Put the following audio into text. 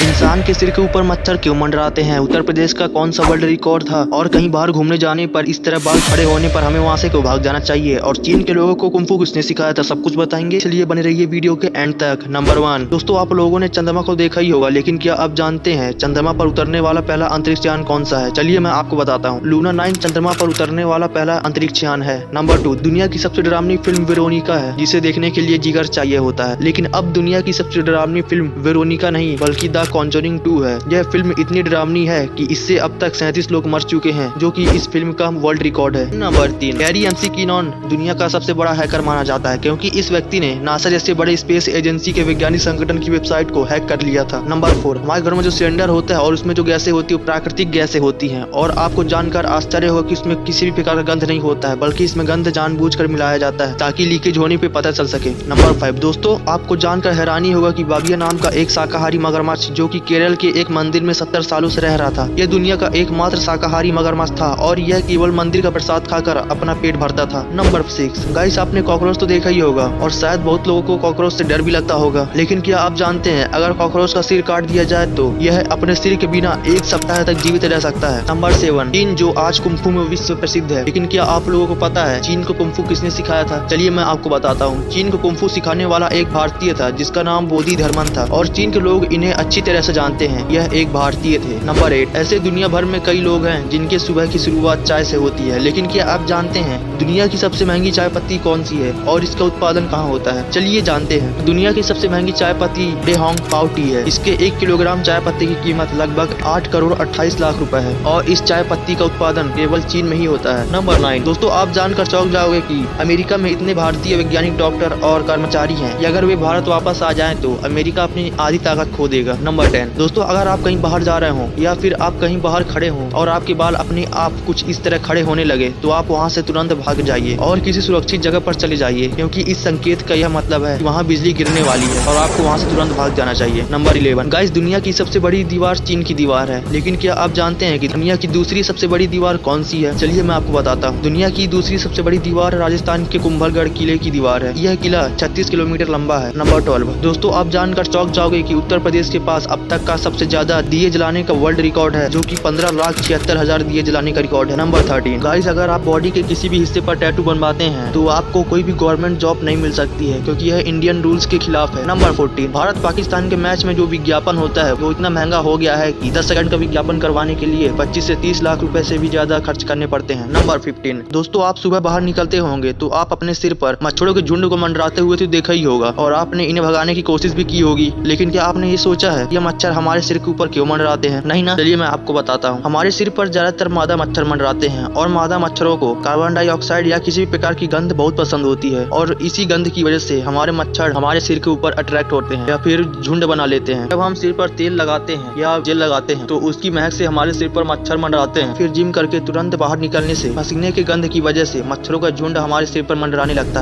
इंसान के सिर के ऊपर मच्छर क्यों मंडराते हैं? उत्तर प्रदेश का कौन सा वर्ल्ड रिकॉर्ड था? और कहीं बाहर घूमने जाने पर इस तरह बाल खड़े होने पर हमें वहां से क्यों भाग जाना चाहिए? और चीन के लोगों को कुंफू किसने सिखाया था? सब कुछ बताएंगे, इसलिए बने रहिए वीडियो के एंड तक। नंबर 1 दोस्तों, आप लोगों ने चंद्रमा को देखा ही होगा, लेकिन क्या आप जानते हैं चंद्रमा पर उतरने वाला पहला अंतरिक्ष यान कौन सा है? चलिए मैं आपको बताता हूँ। लूना 9 चंद्रमा पर उतरने वाला पहला अंतरिक्ष यान है। नंबर 2 दुनिया की सबसे डरावनी फिल्म वेरोनिका है, जिसे देखने के लिए जिगर चाहिए होता है। लेकिन अब दुनिया की सबसे डरावनी फिल्म वेरोनिका नहीं बल्कि द कॉन्जरिंग 2 है। यह फिल्म इतनी डरावनी है कि इससे अब तक 37 लोग मर चुके हैं, जो कि इस फिल्म का वर्ल्ड रिकॉर्ड है। नंबर 3 गैरी McKinnon दुनिया का सबसे बड़ा हैकर माना जाता है, क्योंकि इस व्यक्ति ने नासा जैसे बड़े स्पेस एजेंसी के वैज्ञानिक संगठन की वेबसाइट को हैक कर लिया था। नंबर 4 हमारे घर में जो सिलेंडर होता है और उसमें जो गैसें होती है वो प्राकृतिक गैसें होती हैं, और आपको जानकर आश्चर्य होगा कि इसमें किसी भी प्रकार का गंध नहीं होता है, बल्कि इसमें गंध जानबूझकर मिलाया जाता है ताकि लीकेज होने पे पता चल सके। नंबर 5 दोस्तों, आपको जानकर हैरानी होगा कि बाबिया नाम का एक शाकाहारी मगरमच्छ, जो कि केरल के एक मंदिर में 70 सालों से रह रहा था, यह दुनिया का एकमात्र शाकाहारी मगरमच्छ था और यह केवल मंदिर का प्रसाद खाकर अपना पेट भरता था। नंबर 6 गाइस, आपने कॉकरोच तो देखा ही होगा और शायद बहुत लोगों को कॉकरोच से डर भी लगता होगा, लेकिन क्या आप जानते हैं अगर कॉकरोच का सिर काट दिया जाए तो यह अपने सिर के बिना 1 सप्ताह तक जीवित रह सकता है। नंबर 7 चीन, जो आज कुंफू में विश्व प्रसिद्ध है, लेकिन क्या आप लोगों को पता है चीन को कुंफू किसने सिखाया था? चलिए मैं आपको बताता हूँ। चीन को कुंफू सिखाने वाला एक भारतीय था जिसका नाम बोधिधर्मन था, और चीन के लोग इन्हें अच्छी तरह से जानते हैं। यह एक भारतीय थे। नंबर 8 ऐसे दुनिया भर में कई लोग हैं जिनके सुबह की शुरुआत चाय से होती है, लेकिन क्या आप जानते हैं दुनिया की सबसे महंगी चाय पत्ती कौन सी है और इसका उत्पादन कहाँ होता है? चलिए जानते हैं। दुनिया की सबसे महंगी चाय पत्ती डेहोंग पाओ टी है। इसके 1 किलोग्राम चाय पत्ती की कीमत लगभग 8 करोड़ 28 लाख रुपए है, और इस चाय पत्ती का उत्पादन केवल चीन में ही होता है। नंबर 9 दोस्तों, आप जानकर चौंक जाओगे कि अमेरिका में इतने भारतीय वैज्ञानिक, डॉक्टर और कर्मचारी हैं कि अगर वे भारत वापस आ जाएं तो अमेरिका अपनी आधी ताकत खो देगा। नंबर 10 दोस्तों, अगर आप कहीं बाहर जा रहे हो या फिर आप कहीं बाहर खड़े हो और आपके बाल अपने आप कुछ इस तरह खड़े होने लगे, तो आप वहां से तुरंत भाग जाइए और किसी सुरक्षित जगह पर चले जाइए, क्योंकि इस संकेत का यह मतलब है कि वहाँ बिजली गिरने वाली है और आपको वहाँ से तुरंत भाग जाना चाहिए। नंबर 11 गाइस, दुनिया की सबसे बड़ी दीवार चीन की दीवार है, लेकिन क्या आप जानते हैं कि दुनिया की दूसरी सबसे बड़ी दीवार कौन सी है? चलिए मैं आपको बताता हूँ। दुनिया की दूसरी सबसे बड़ी दीवार राजस्थान के कुंभलगढ़ किले की दीवार है। यह किला 36 किलोमीटर लंबा है। नंबर 12 दोस्तों, आप जानकर चौंक जाओगे कि उत्तर प्रदेश के पास अब तक का सबसे ज्यादा दिए जलाने का वर्ल्ड रिकॉर्ड है, जो कि 15,76,000 दिए जलाने का रिकॉर्ड है। नंबर 13 गाइस, अगर आप बॉडी के किसी भी हिस्से पर टैटू बनवाते हैं तो आपको कोई भी गवर्नमेंट जॉब नहीं मिल सकती है, क्योंकि यह इंडियन रूल्स के खिलाफ है। नंबर 14 भारत पाकिस्तान के मैच में जो विज्ञापन होता है वो इतना महंगा हो गया है कि 10 सेकंड का विज्ञापन करवाने के लिए 25 से 30 लाख रुपए से भी ज्यादा खर्च करने पड़ते हैं। नंबर 15 दोस्तों, आप सुबह बाहर निकलते होंगे तो आप अपने सिर पर मच्छरों के झुंड को मंडराते हुए तो देखा ही होगा, और आपने इन्हें भगाने की कोशिश भी की होगी, लेकिन क्या आपने ये सोचा है ये मच्छर हमारे सिर के ऊपर क्यों मंडराते हैं? नहीं ना, चलिए मैं आपको बताता हूँ। हमारे सिर पर ज्यादातर मादा मच्छर मंडराते हैं, और मादा मच्छरों को कार्बन डाइऑक्साइड या किसी भी प्रकार की गंध बहुत पसंद होती है, और इसी गंध की वजह से हमारे मच्छर हमारे सिर के ऊपर अट्रैक्ट होते हैं या फिर झुंड बना लेते हैं। जब हम सिर पर तेल लगाते हैं या जेल लगाते हैं तो उसकी महक से हमारे सिर पर मच्छर मंडराते हैं। फिर जिम करके तुरंत बाहर निकलने से पसीने के गंध की वजह से मच्छरों का झुंड हमारे सिर पर मंडराने लगता है।